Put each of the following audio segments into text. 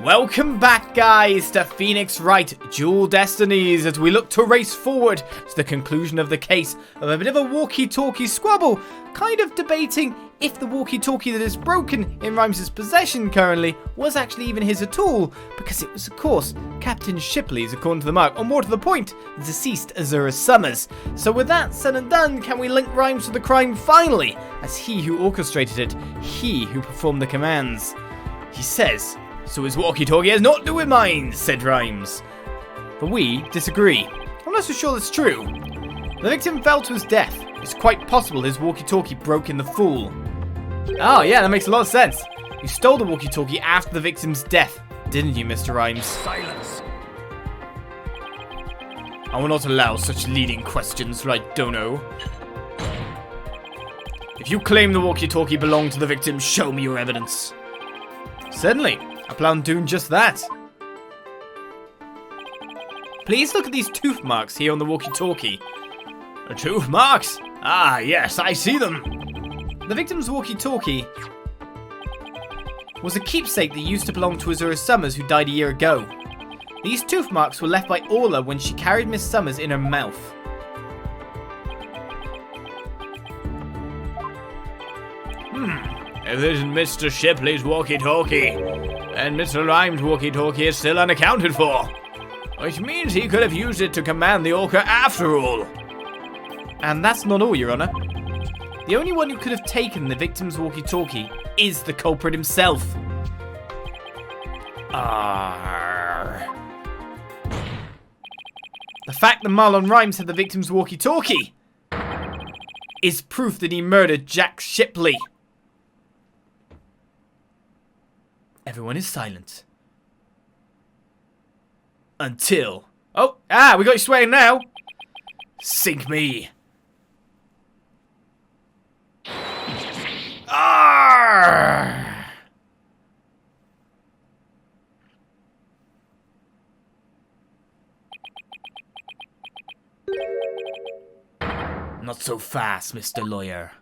Welcome back, guys, to Phoenix Wright Dual Destinies as we look to race forward to the conclusion of the case of a bit of a walkie-talkie squabble, kind of debating if the walkie-talkie that is broken in Rhymes' possession currently was actually even his at all, because it was, of course, Captain Shipley's, according to the mark, or more to the point, the deceased Azura Summers. So with that said and done, can we link Rhymes to the crime finally, as he who orchestrated it, he who performed the commands? He says, "So his walkie-talkie has naught to do with mine," said Rhymes. But we disagree. I'm not so sure that's true. The victim fell to his death. It's quite possible his walkie-talkie broke in the fall. Oh yeah, that makes a lot of sense. You stole the walkie-talkie after the victim's death, didn't you, Mr. Rhymes? Silence. I will not allow such leading questions, right, Dono? If you claim the walkie-talkie belonged to the victim, show me your evidence. Certainly. I plan on doing just that. Please look at these tooth marks here on the walkie-talkie. The tooth marks? Ah, yes, I see them. The victim's walkie-talkie was a keepsake that used to belong to Azura Summers, who died a year ago. These tooth marks were left by Orla when she carried Miss Summers in her mouth. If it isn't Mr. Shipley's walkie-talkie, and Mr. Rhymes' walkie-talkie is still unaccounted for, which means he could have used it to command the Orca after all. And that's not all, Your Honor. The only one who could have taken the victim's walkie-talkie is the culprit himself. The fact that Marlon Rhymes had the victim's walkie-talkie is proof that he murdered Jack Shipley. Everyone is silent. Until... Oh, we got you swaying now. Sink me. Arrgh! Not so fast, Mr. Lawyer.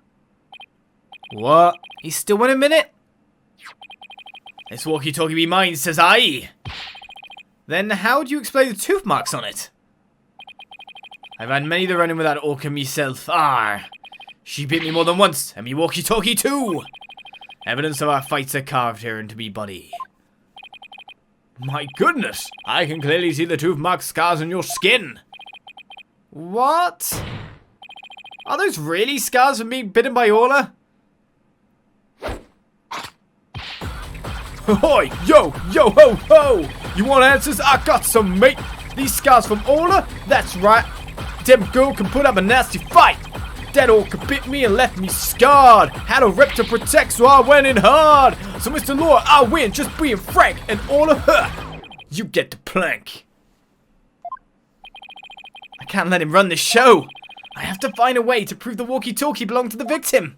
What? He's still 1 minute? This walkie-talkie be mine, says I. Then how do you explain the tooth marks on it? I've had many the running with that orca myself. She bit me more than once, and me walkie-talkie too. Evidence of our fights are carved here into me body. My goodness, I can clearly see the tooth mark scars on your skin. What? Are those really scars from being bitten by Orla? Ahoy! Yo! Yo ho ho! You want answers? I got some, mate! These scars from Orla? That's right! Dem girl can put up a nasty fight! That orca bit me and left me scarred! Had a rep to protect, so I went in hard! So Mr. Lawyer, I win, just being frank, and Orla, you get the plank! I can't let him run this show! I have to find a way to prove the walkie-talkie belonged to the victim!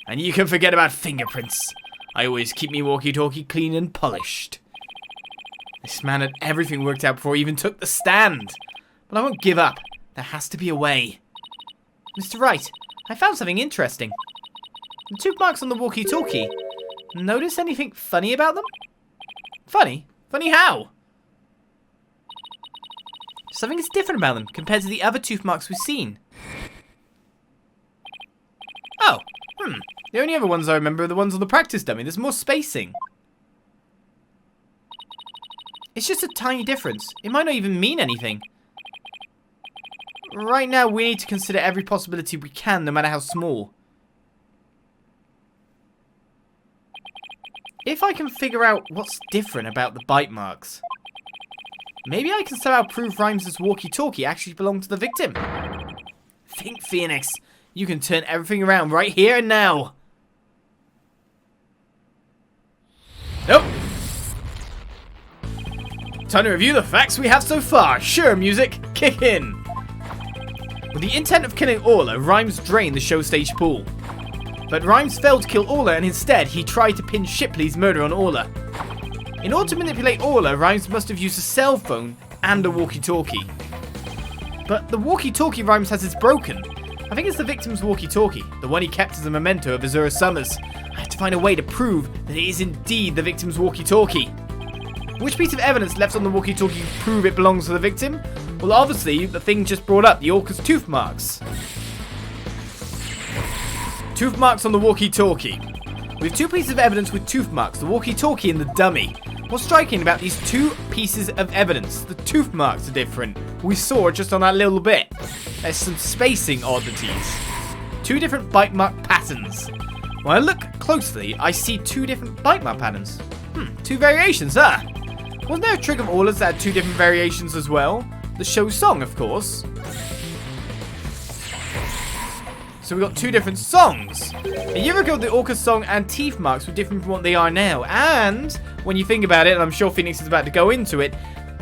And you can forget about fingerprints. I always keep me walkie-talkie clean and polished. This man had everything worked out before he even took the stand. But I won't give up. There has to be a way. Mr. Wright, I found something interesting. The tooth marks on the walkie-talkie. Notice anything funny about them? Funny? Funny how? Something is different about them compared to the other tooth marks we've seen. Oh, The only other ones I remember are the ones on the practice dummy. There's more spacing. It's just a tiny difference. It might not even mean anything. Right now, we need to consider every possibility we can, no matter how small. If I can figure out what's different about the bite marks, maybe I can somehow prove Rhymes' walkie-talkie actually belonged to the victim. Think, Phoenix. You can turn everything around right here and now. Nope. Time to review the facts we have so far. Sure, music, kick in. With the intent of killing Orla, Rhymes drained the show stage pool. But Rhymes failed to kill Orla, and instead he tried to pin Shipley's murder on Orla. In order to manipulate Orla, Rhymes must have used a cell phone and a walkie-talkie. But the walkie-talkie Rhymes has is broken. I think it's the victim's walkie-talkie, the one he kept as a memento of Azura Summers. I have to find a way to prove that it is indeed the victim's walkie-talkie. Which piece of evidence left on the walkie-talkie prove it belongs to the victim? Well, obviously, the thing just brought up, the orca's tooth marks. Tooth marks on the walkie-talkie. We have two pieces of evidence with tooth marks, the walkie-talkie and the dummy. What's striking about these two pieces of evidence? The tooth marks are different. We saw just on that little bit. There's some spacing oddities. Two different bite mark patterns. When I look closely, I see two different bite mark patterns. Two variations, huh? Wasn't there a trick of Ola's that had two different variations as well? The show song, of course. So we got two different songs. A year ago, the orca song and teeth marks were different from what they are now. And when you think about it, and I'm sure Phoenix is about to go into it,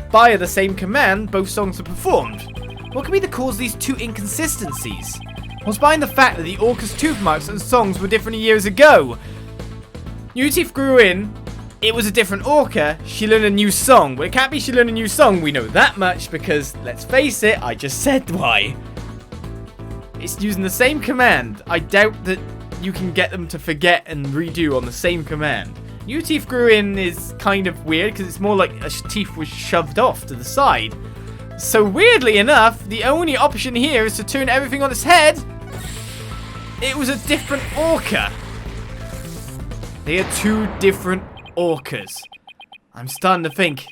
via the same command, both songs are performed. What could be the cause of these two inconsistencies? What's behind the fact that the orca's tooth marks and songs were different years ago? New teeth grew in. It was a different orca. She learned a new song. Well, it can't be she learned a new song. We know that much because, let's face it, I just said why. It's using the same command. I doubt that you can get them to forget and redo on the same command. New teeth grew in is kind of weird because it's more like a teeth was shoved off to the side. So weirdly enough, the only option here is to turn everything on its head. It was a different orca. They are two different orcas. I'm starting to think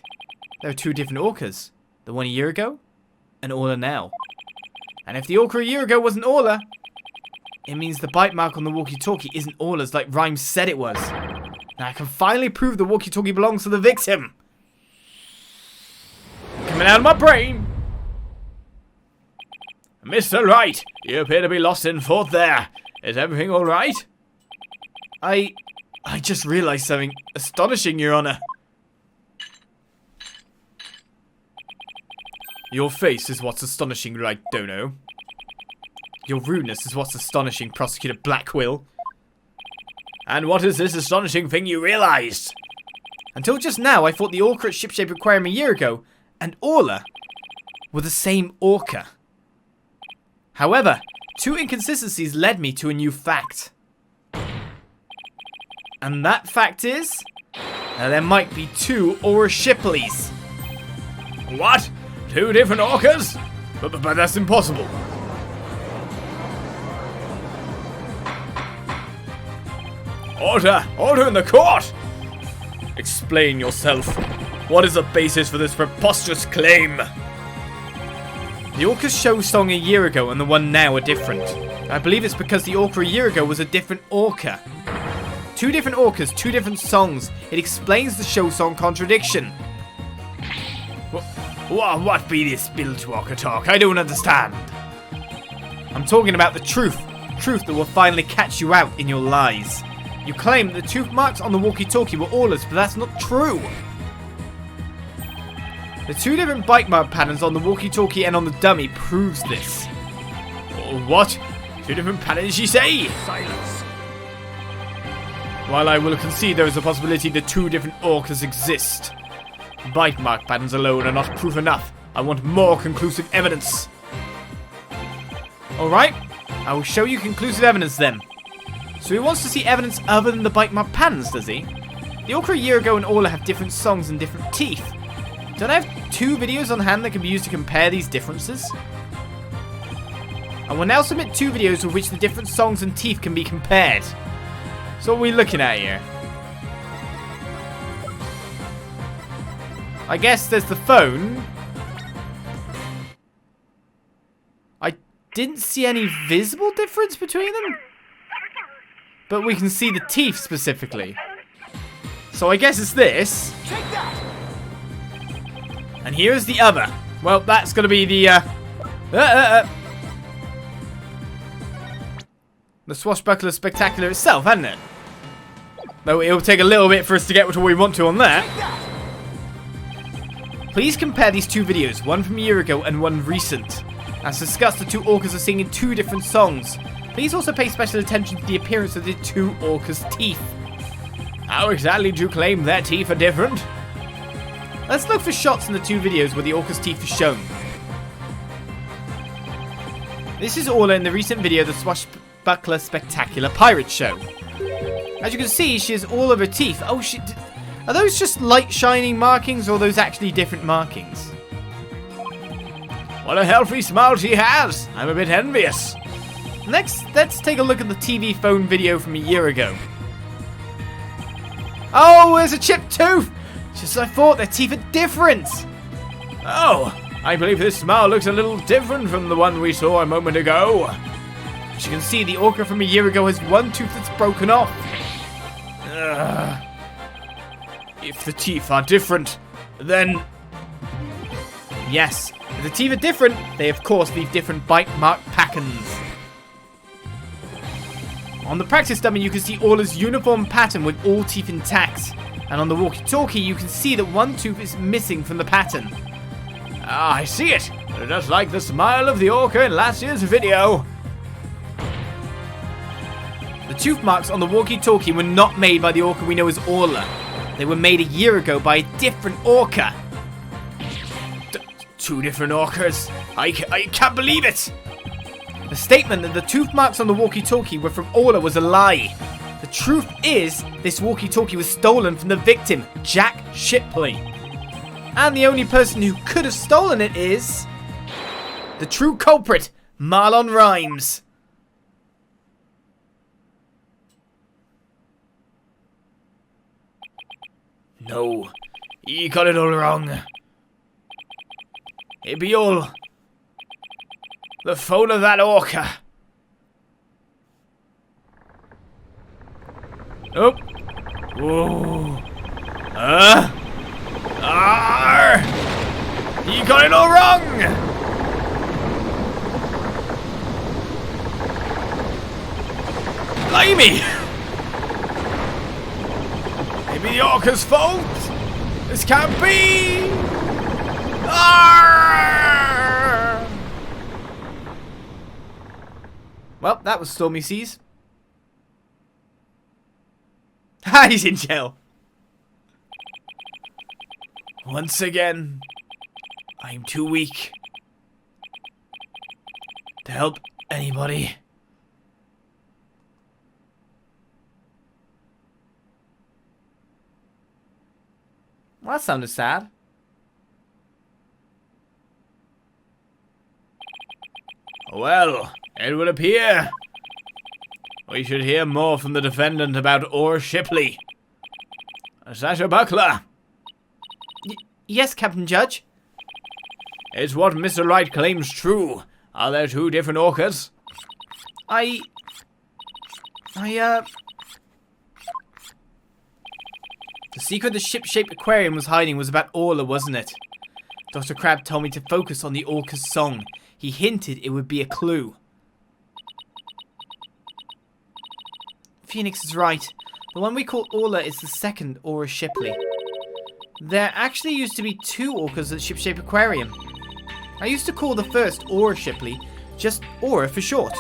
there are two different orcas. The one a year ago and Orla now. And if the orca a year ago wasn't Orla, it means the bite mark on the walkie-talkie isn't Orla's like Rhymes said it was. Now I can finally prove the walkie-talkie belongs to the victim. Coming out of my brain. Mr. Wright, you appear to be lost in thought there. Is everything alright? I just realized something astonishing, Your Honor. Your face is what's astonishing, Wright Dono. Your rudeness is what's astonishing, Prosecutor Blackwill. And what is this astonishing thing you realized? Until just now, I thought the orca at Shipshape Aquarium a year ago and Orla were the same orca. However, two inconsistencies led me to a new fact. And that fact is that there might be two Aura Shipleys. What? Two different orcas? But that's impossible. Order in the court! Explain yourself. What is the basis for this preposterous claim? The orca's show song a year ago and the one now are different. I believe it's because the orca a year ago was a different orca. Two different orcas, two different songs. It explains the show song contradiction. What be this bilge walker talk? I don't understand. I'm talking about the truth. Truth that will finally catch you out in your lies. You claim that the tooth marks on the walkie-talkie were Orla's, but that's not true. The two different bite mark patterns on the walkie-talkie and on the dummy proves this. What? Two different patterns, you say? Silence. While I will concede there is a possibility that two different orcas exist, bite mark patterns alone are not proof enough. I want more conclusive evidence. Alright, I will show you conclusive evidence then. So he wants to see evidence other than the bite mark patterns, does he? The orca a year ago and Orla have different songs and different teeth. Don't I have two videos on hand that can be used to compare these differences? I will now submit two videos with which the different songs and teeth can be compared. So what are we looking at here? I guess there's the phone. I didn't see any visible difference between them. But we can see the teeth specifically. So I guess it's this. Take that. And here's the other. Well, that's going to be the swashbuckler spectacular itself, hasn't it? Though it'll take a little bit for us to get to where we want to on that. Please compare these two videos, one from a year ago and one recent. As discussed, the two orcas are singing two different songs. Please also pay special attention to the appearance of the two orcas' teeth. How exactly do you claim their teeth are different? Let's look for shots in the two videos where the orca's teeth are shown. This is Orla in the recent video, the Swashbuckler Spectacular Pirate Show. As you can see, she has all of her teeth. Oh, are those just light shining markings, or are those actually different markings? What a healthy smile she has! I'm a bit envious. Next, let's take a look at the TV phone video from a year ago. Oh, there's a chipped tooth! Just as I thought, their teeth are different! Oh, I believe this smile looks a little different from the one we saw a moment ago. As you can see, the orca from a year ago has one tooth that's broken off. If the teeth are different, then... Yes, if the teeth are different, they of course leave different bite mark patterns. On the practice dummy, you can see Orla's uniform pattern with all teeth intact. And on the walkie-talkie, you can see that one tooth is missing from the pattern. Ah, I see it. Just like the smile of the orca in last year's video. The tooth marks on the walkie-talkie were not made by the orca we know as Orla. They were made a year ago by a different orca. Two different orcas? I can't believe it! The statement that the tooth marks on the walkie-talkie were from Orla was a lie. The truth is, this walkie-talkie was stolen from the victim, Jack Shipley. And the only person who could have stolen it is... the true culprit, Marlon Rhymes. No, he got it all wrong. It be all the fault of that orca. Oh. Whoa. He got it all wrong. Blimey. Maybe the orca's fault. This can't be. Arr! Well, that was Stormy Seas. Ha, he's in jail. Once again, I'm too weak to help anybody. Well, that sounded sad. Well, it would appear we should hear more from the defendant about Orr Shipley. Sasha Buckler. Yes, Captain Judge. Is what Mr. Wright claims true? Are there two different orcas? The secret the ship-shaped aquarium was hiding was about Orla, wasn't it? Dr. Crab told me to focus on the orca's song. He hinted it would be a clue. Phoenix is right. The one we call Orla is the second Orra Shipley. There actually used to be two orcas at Ship-Shape Aquarium. I used to call the first Orra Shipley just Orra for short.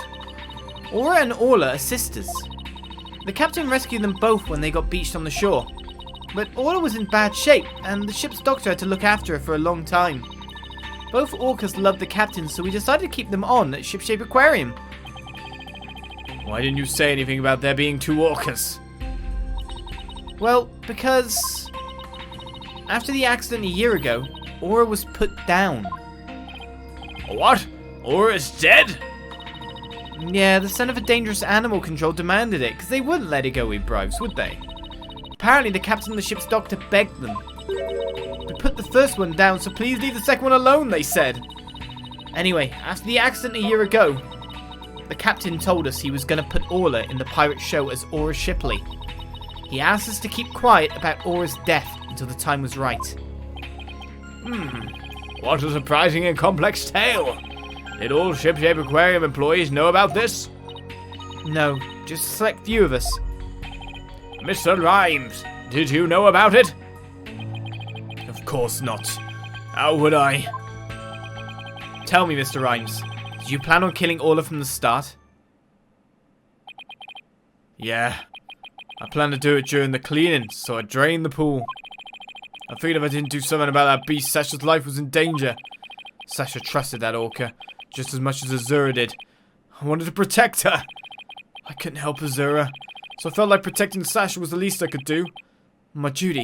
Orra and Orla are sisters. The captain rescued them both when they got beached on the shore. But Orla was in bad shape, and the ship's doctor had to look after her for a long time. Both orcas loved the captain, so we decided to keep them on at Ship-Shape Aquarium. Why didn't you say anything about there being two orcas? Well, because after the accident a year ago, Orra was put down. What? Orra is dead? Yeah, the son of a dangerous animal control demanded it, because they wouldn't let it go with bribes, would they? Apparently, the captain and the ship's doctor begged them. We put the first one down, so please leave the second one alone, they said. Anyway, after the accident a year ago, the captain told us he was going to put Orla in the pirate show as Orra Shipley. He asked us to keep quiet about Orra's death until the time was right. What a surprising and complex tale. Did all Ship-Shape Aquarium employees know about this? No, just a select few of us. Mr. Rhymes, did you know about it? Of course not. How would I? Tell me, Mr. Rhymes, did you plan on killing Orla from the start? Yeah. I planned to do it during the cleaning, so I drained the pool. I figured if I didn't do something about that beast, Sasha's life was in danger. Sasha trusted that orca just as much as Azura did. I wanted to protect her. I couldn't help Azura. So I felt like protecting Sasha was the least I could do. My duty.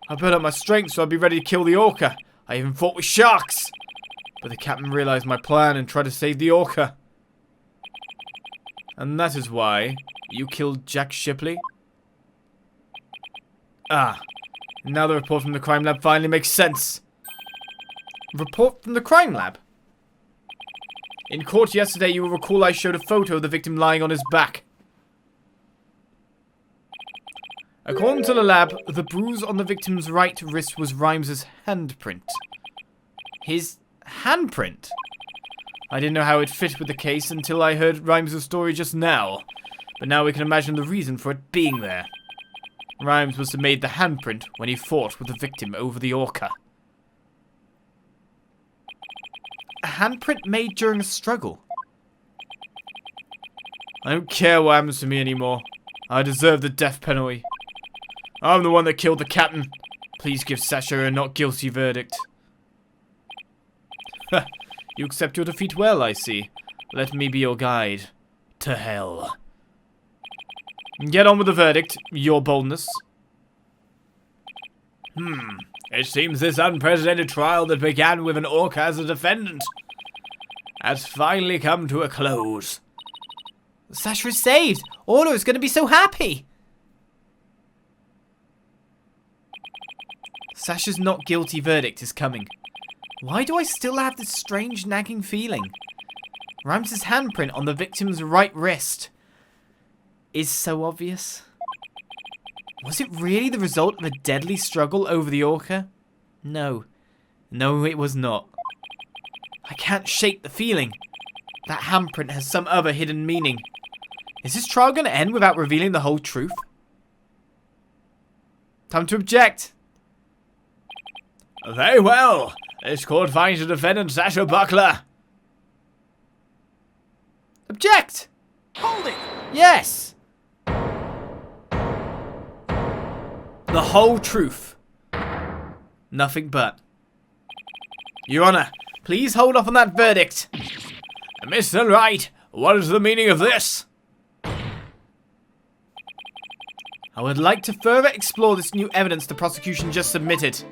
I built up my strength so I'd be ready to kill the orca. I even fought with sharks. But the captain realized my plan and tried to save the orca. And that is why you killed Jack Shipley? Ah. Now the report from the crime lab finally makes sense. Report from the crime lab? In court yesterday, you will recall I showed a photo of the victim lying on his back. According to the lab, the bruise on the victim's right wrist was Rhymes's handprint. His handprint? I didn't know how it fit with the case until I heard Rhymes's story just now. But now we can imagine the reason for it being there. Rhymes must have made the handprint when he fought with the victim over the orca. A handprint made during a struggle? I don't care what happens to me anymore. I deserve the death penalty. I'm the one that killed the captain. Please give Sasha a not guilty verdict. You accept your defeat well, I see. Let me be your guide. To hell. Get on with the verdict, your boldness. It seems this unprecedented trial that began with an orca as a defendant has finally come to a close. Sasha is saved! Orla is going to be so happy! Sasha's not guilty verdict is coming. Why do I still have this strange nagging feeling? Rhymes's handprint on the victim's right wrist is so obvious. Was it really the result of a deadly struggle over the orca? No. No, it was not. I can't shake the feeling. That handprint has some other hidden meaning. Is this trial going to end without revealing the whole truth? Time to object. Very well. This court finds the defendant Sasha Buckler. Object! Hold it! Yes! The whole truth. Nothing but. Your Honor, Please hold off on that verdict. Mr. Wright, what is the meaning of this? I would like to further explore this new evidence the prosecution just submitted.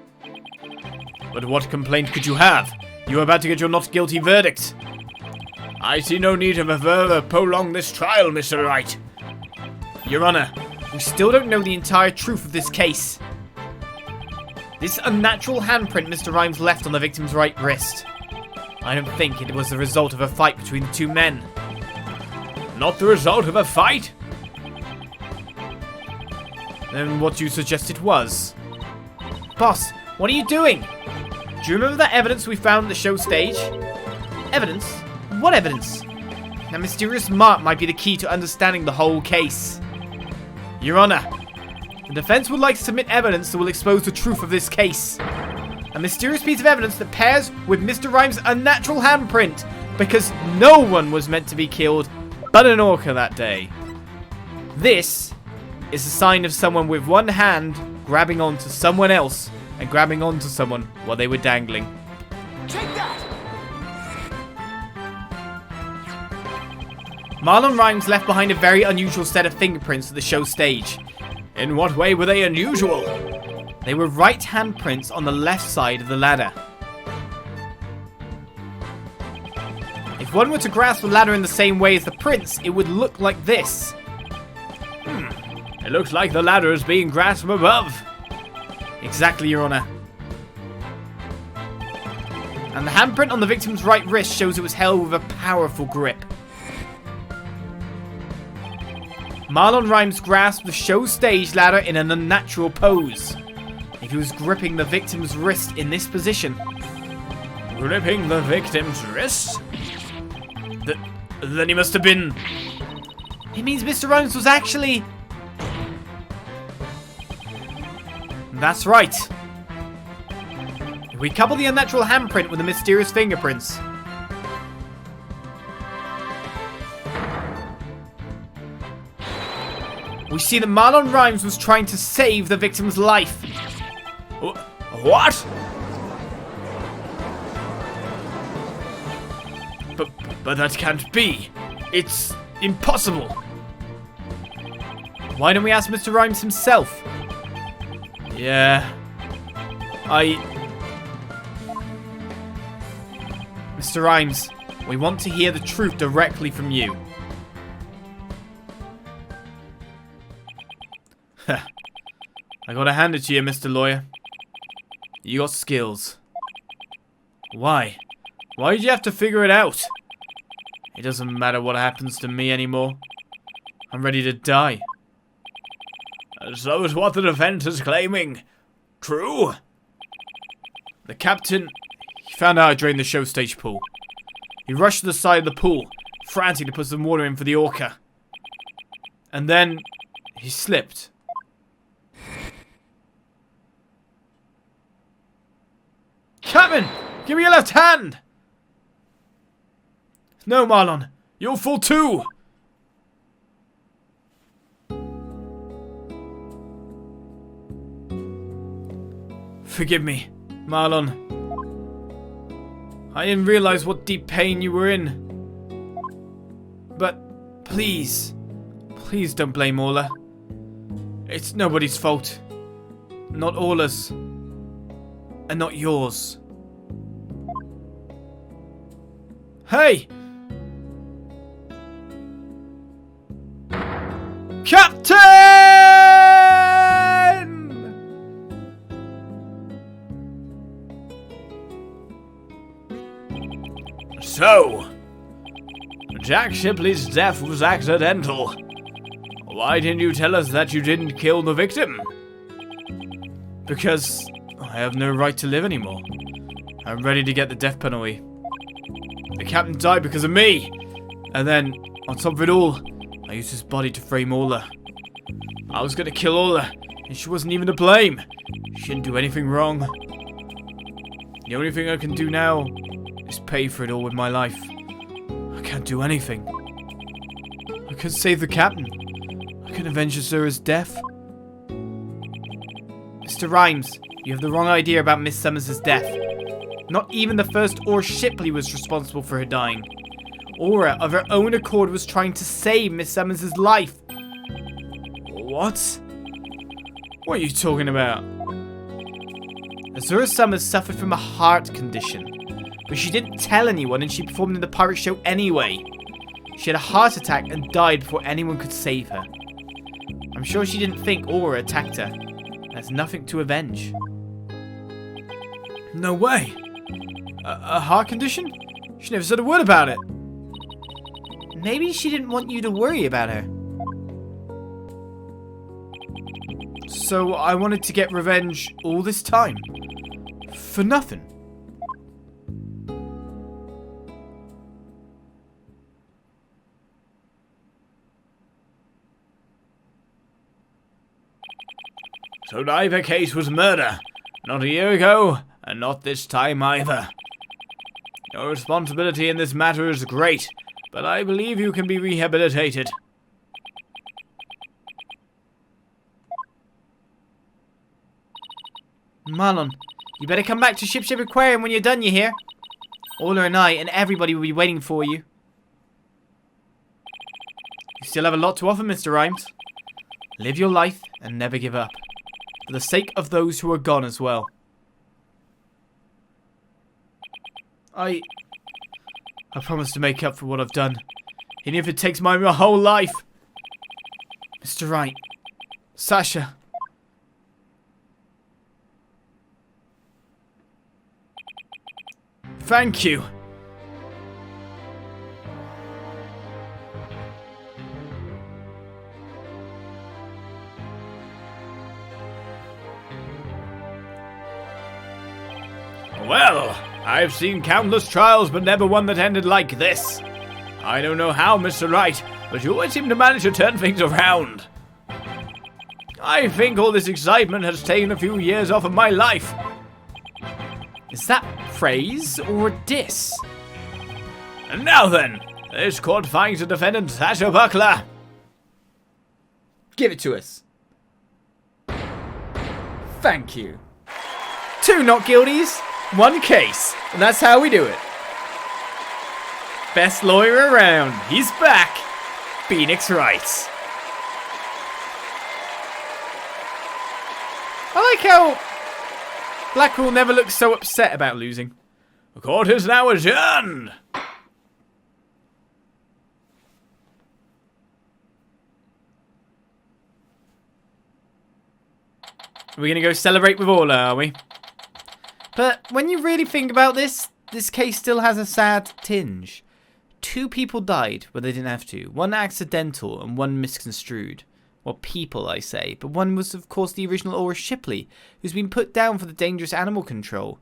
But what complaint could you have? You are about to get your not guilty verdict. I see no need to further prolong this trial, Mr. Wright. Your Honor, we still don't know the entire truth of this case. This unnatural handprint Mr. Rhymes left on the victim's right wrist. I don't think it was the result of a fight between the two men. Not the result of a fight? Then what do you suggest it was? Boss, what are you doing? Do you remember that evidence we found at the show stage? Evidence? What evidence? That mysterious mark might be the key to understanding the whole case. Your Honor, the defense would like to submit evidence that will expose the truth of this case. A mysterious piece of evidence that pairs with Mr. Rhymes' unnatural handprint, because no one was meant to be killed but an orca that day. This is a sign of someone with one hand grabbing onto someone else and grabbing onto someone while they were dangling. Take that! Marlon Rhymes left behind a very unusual set of fingerprints at the show stage. In what way were they unusual? They were right handprints on the left side of the ladder. If one were to grasp the ladder in the same way as the prints, it would look like this. It looks like the ladder is being grasped from above. Exactly, Your Honor. And the handprint on the victim's right wrist shows it was held with a powerful grip. Marlon Rhymes grasped the show stage ladder in an unnatural pose. If he was gripping the victim's wrist in this position. Gripping the victim's wrist? Then he must have been... It means Mr. Rhymes was actually... That's right. If we couple the unnatural handprint with the mysterious fingerprints, we see that Marlon Rhymes was trying to save the victim's life. What? But that can't be. It's impossible. Why don't we ask Mr. Rhymes himself? Yeah. Mr. Rhymes, we want to hear the truth directly from you. I gotta hand it to you, Mr. Lawyer. You got skills. Why? Why did you have to figure it out? It doesn't matter what happens to me anymore. I'm ready to die. So is what the defense is claiming. True? The captain, he found out I drained the show stage pool. He rushed to the side of the pool, frantic to put some water in for the orca. And then, he slipped. Captain, give me your left hand! No, Marlon, you'll fall too! Forgive me, Marlon. I didn't realize what deep pain you were in. But, please don't blame Orla. It's nobody's fault. Not Orla's. And not yours. Hey! Captain! So, Jack Shipley's death was accidental. Why didn't you tell us that you didn't kill the victim? Because I have no right to live anymore. I'm ready to get the death penalty. The captain died because of me. And then, on top of it all, I used his body to frame Orla. I was gonna kill Orla, and she wasn't even to blame. She didn't do anything wrong. The only thing I can do now is pay for it all with my life. I can't do anything. I could save the captain. I could avenge Azura's death. Mr. Rhymes, you have the wrong idea about Miss Summers' death. Not even the first Aura Shipley was responsible for her dying. Aura, of her own accord, was trying to save Miss Summers' life. What? What are you talking about? Azura Summers suffered from a heart condition, but she didn't tell anyone and she performed in the pirate show anyway. She had a heart attack and died before anyone could save her. I'm sure she didn't think Aura attacked her. There's nothing to avenge. No way. A heart condition? She never said a word about it. Maybe she didn't want you to worry about her. So I wanted to get revenge all this time. For nothing. So neither case was murder. Not a year ago, and not this time either. Your responsibility in this matter is great, but I believe you can be rehabilitated. Marlon, you better come back to Ship Aquarium when you're done, you hear? Orla and I and everybody will be waiting for you. You still have a lot to offer, Mr. Rhymes. Live your life and never give up. For the sake of those who are gone as well. I promise to make up for what I've done. Even if it takes my whole life. Mr. Wright. Sasha. Thank you. Well, I've seen countless trials, but never one that ended like this. I don't know how, Mr. Wright, but you always seem to manage to turn things around. I think all this excitement has taken a few years off of my life. Is that praise or a diss? And now then, this court finds the defendant Sasha Buckler. Give it to us. Thank you. 2 not guilties, 1 case, and that's how we do it. Best lawyer around, he's back. Phoenix Wright. like how Blackwell never looks so upset about losing. The court is now adjourned. We're going to go celebrate with Orla, are we? But when you really think about this case still has a sad tinge. 2 people died when they didn't have to. 1 accidental and 1 misconstrued. Well, people, I say. But one was, of course, the original Aura Shipley, who's been put down for the dangerous animal control.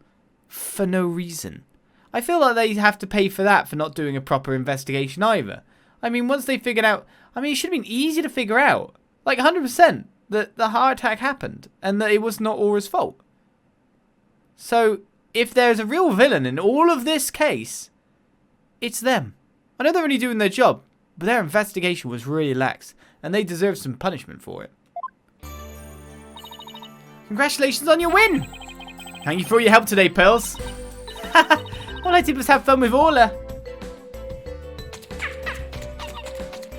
For no reason. I feel like they have to pay for that for not doing a proper investigation either. I mean, once they figured out... I mean, it should have been easy to figure out. Like, 100%. That the heart attack happened. And that it was not Aura's fault. So, if there's a real villain in all of this case, it's them. I know they're only doing their job, but their investigation was really lax, and they deserve some punishment for it. Congratulations on your win! Thank you for all your help today, Pearls. All I did was have fun with Orla.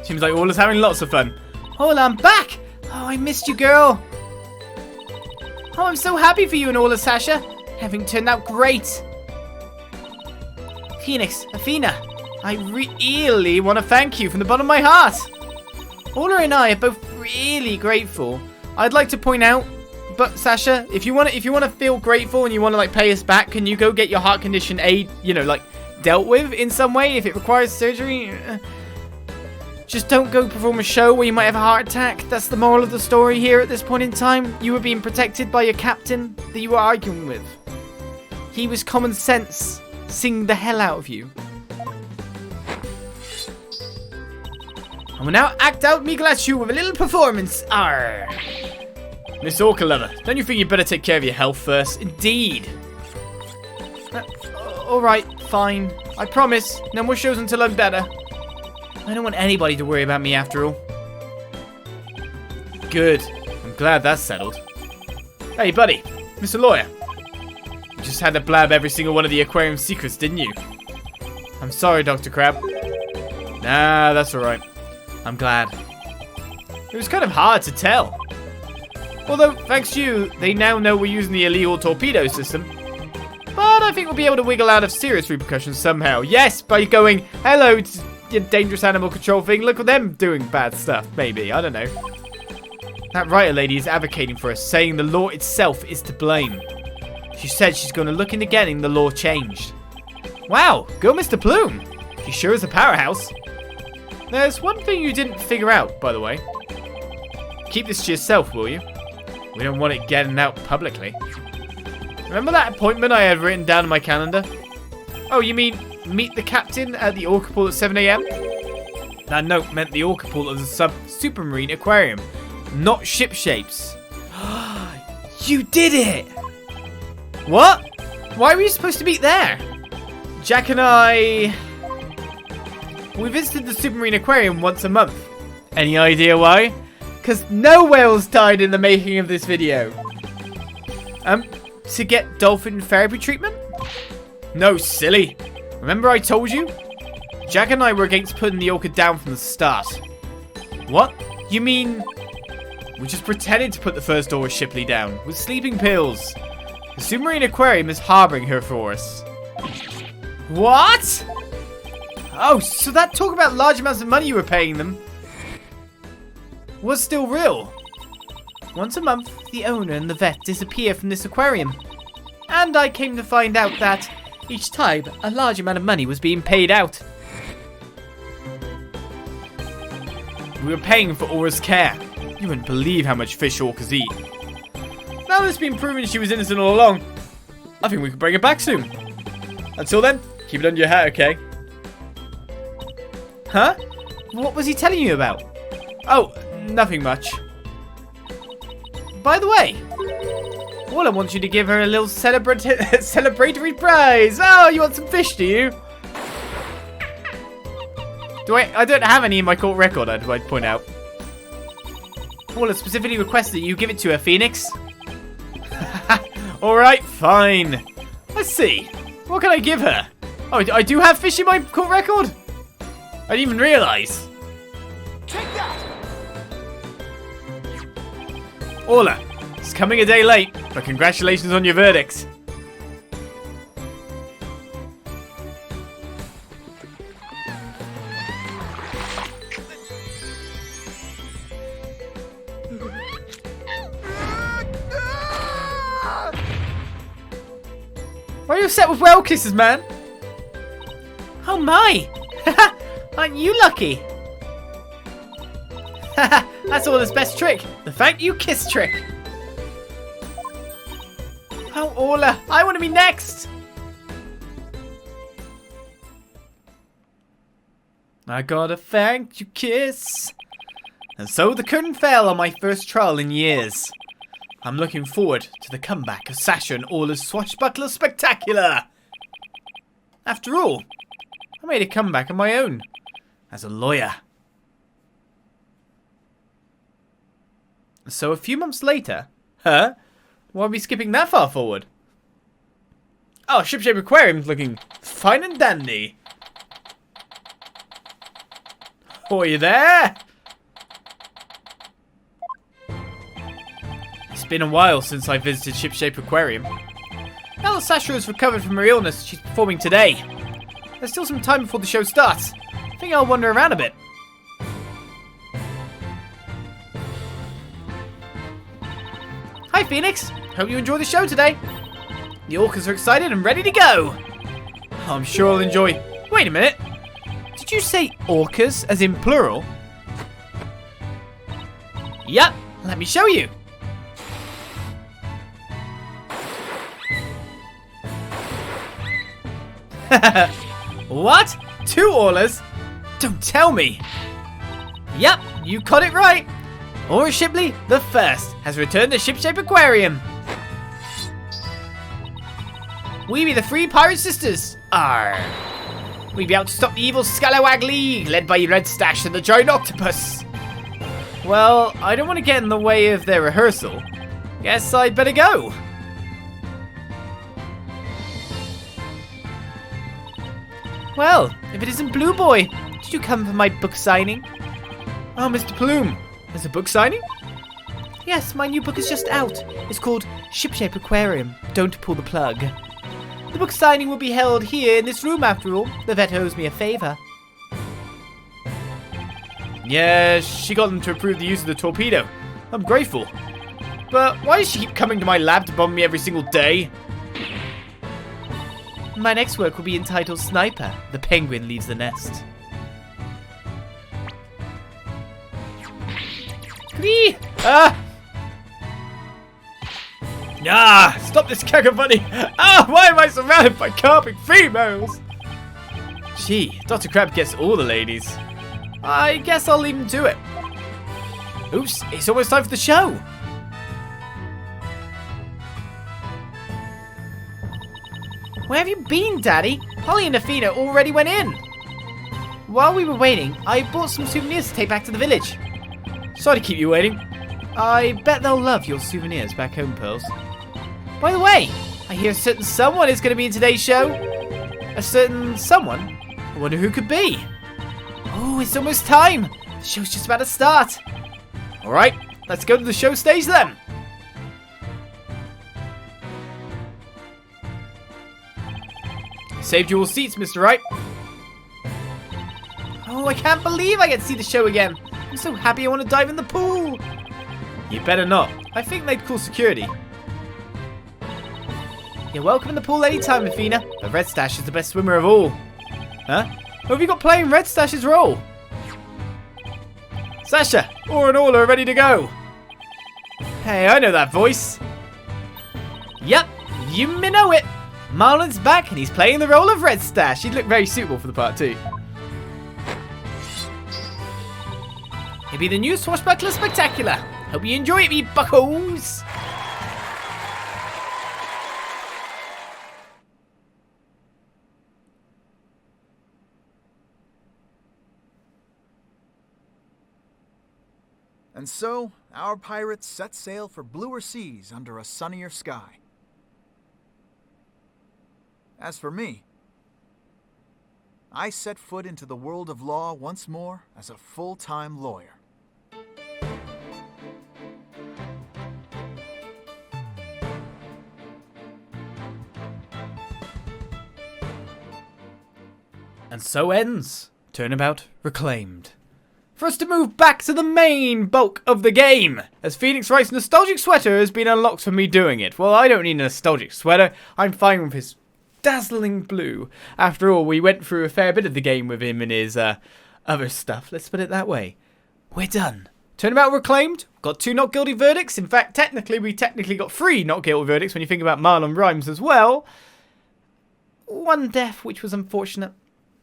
Seems like Orla's having lots of fun. Orla, I'm back! Oh, I missed you, girl. Oh, I'm so happy for you and Orla, Sasha. Everything turned out great. Phoenix, Athena, I really want to thank you from the bottom of my heart. Orla and I are both really grateful. I'd like to point out, but Sasha, if you want to feel grateful and you want to like pay us back, can you go get your heart condition dealt with in some way if it requires surgery? Just don't go perform a show where you might have a heart attack. That's the moral of the story here at this point in time. You were being protected by your captain that you were arguing with. He was common sense, sing the hell out of you. I will now act out Migalachu with a little performance. Arr. Miss Orca Lover, don't you think you'd better take care of your health first? Indeed. Alright, fine. I promise. No more shows until I'm better. I don't want anybody to worry about me after all. Good. I'm glad that's settled. Hey, buddy. Mr. Lawyer. You just had to blab every single one of the aquarium secrets, didn't you? I'm sorry, Dr. Crab. Nah, that's alright. I'm glad. It was kind of hard to tell. Although, thanks to you, they now know we're using the illegal torpedo system. But I think we'll be able to wiggle out of serious repercussions somehow. Yes, by going, hello, your dangerous animal control thing. Look at them doing bad stuff, maybe. I don't know. That writer lady is advocating for us, saying the law itself is to blame. She said she's going to look into getting the law changed. Wow, go Mr. Plume. She sure is a powerhouse. There's one thing you didn't figure out, by the way. Keep this to yourself, will you? We don't want it getting out publicly. Remember that appointment I had written down in my calendar? Oh, you mean meet the captain at the orca pool at 7 AM? That note meant the orca pool of the supermarine aquarium, not ship shapes. You did it! What? Why were you supposed to meet there? Jack and I... We visited the supermarine aquarium once a month. Any idea why? Because no whales died in the making of this video. To get dolphin therapy treatment? No, silly. Remember I told you? Jack and I were against putting the orca down from the start. What? You mean... We just pretended to put the first Aura Shipley down with sleeping pills. The submarine aquarium is harboring her for us. What? Oh, so that talk about large amounts of money you were paying them was still real. Once a month, the owner and the vet disappear from this aquarium. And I came to find out that each time a large amount of money was being paid out. We were paying for Aura's care. You wouldn't believe how much fish orcas eat. Now that it's been proven she was innocent all along, I think we can bring her back soon. Until then, keep it under your hat, okay? Huh? What was he telling you about? Oh, nothing much. By the way, Orla wants you to give her a little celebratory prize. Oh, you want some fish, do you? I don't have any in my court record, I'd point out. Orla specifically requested that you give it to her, Phoenix. Alright, fine. Let's see. What can I give her? Oh, I do have fish in my court record? I didn't even realise. Take that! Orla, it's coming a day late. but congratulations on your verdict. Why are you upset with well kisses, man? Oh my! Aren't you lucky? That's Orla's best trick, the thank you kiss trick. Oh, Orla, I want to be next. I got a thank you kiss. And so the curtain fell on my first trial in years. I'm looking forward to the comeback of Sasha and Orla's swashbuckler spectacular. After all, I made a comeback on my own as a lawyer. So a few months later, why are we skipping that far forward? Oh, Shipshape Aquarium's looking fine and dandy. Oh, are you there? It's been a while since I visited Shipshape Aquarium. Now that Sasha has recovered from her illness, she's performing today. There's still some time before the show starts. I think I'll wander around a bit. Hi, Phoenix. Hope you enjoy the show today. The orcas are excited and ready to go. I'm sure I'll enjoy... Wait a minute. Did you say orcas, as in plural? Yep, let me show you. What? 2 Orlas? Don't tell me. Yep, you got it right. Aura Shipley, the first, has returned to Shipshape Aquarium. We be the 3 pirate sisters. Arr. We be out to stop the evil Scalawag League, led by Red Stash and the Giant Octopus. Well, I don't want to get in the way of their rehearsal. Guess I'd better go. Well, if it isn't Blue Boy, did you come for my book signing? Oh, Mr. Plume, there's a book signing? Yes, my new book is just out. It's called Shipshape Aquarium. Don't pull the plug. The book signing will be held here in this room after all. The vet owes me a favor. Yeah, she got them to approve the use of the torpedo. I'm grateful. But why does she keep coming to my lab to bomb me every single day? My next work will be entitled Sniper. The penguin leaves the nest. Whee! Ah! Ah! Stop this cacophony! Ah! Why am I surrounded by carping females? Gee, Dr. Crab gets all the ladies. I guess I'll leave him to it. Oops, it's almost time for the show. Where have you been, Daddy? Holly and Athena already went in. While we were waiting, I bought some souvenirs to take back to the village. Sorry to keep you waiting. I bet they'll love your souvenirs back home, Pearls. By the way, I hear a certain someone is going to be in today's show. A certain someone? I wonder who could be. Oh, it's almost time. The show's just about to start. Alright, let's go to the show stage then. Saved you all seats, Mr. Wright. Oh, I can't believe I get to see the show again. I'm so happy I want to dive in the pool. You better not. I think they'd call security. You're welcome in the pool anytime, Athena. But Red Stash is the best swimmer of all. Huh? Who have you got playing Red Stash's role? Sasha, Aura and Orla are ready to go. Hey, I know that voice. Yep, you may know it. Marlon's back and he's playing the role of Red Stash. He'd look very suitable for the part too. He'll be the new Swashbuckler Spectacular. Hope you enjoy it, me buckos. And so, our pirates set sail for bluer seas under a sunnier sky. As for me, I set foot into the world of law once more as a full-time lawyer. And so ends Turnabout Reclaimed. For us to move back to the main bulk of the game, as Phoenix Wright's nostalgic sweater has been unlocked for me doing it. Well, I don't need a nostalgic sweater, I'm fine with his dazzling blue. After all, we went through a fair bit of the game with him and his other stuff, let's put it that way. We're done. Turnabout Reclaimed, got 2 not guilty verdicts. In fact, we technically got 3 not guilty verdicts when you think about Marlon Rhymes as well. 1 death, which was unfortunate,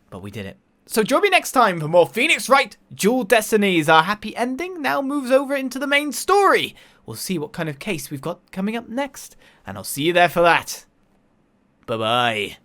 but we did it. So join me next time for more Phoenix Wright Dual Destinies. Our happy ending now moves over into the main story. We'll see what kind of case we've got coming up next, and I'll see you there for that. Bye-bye.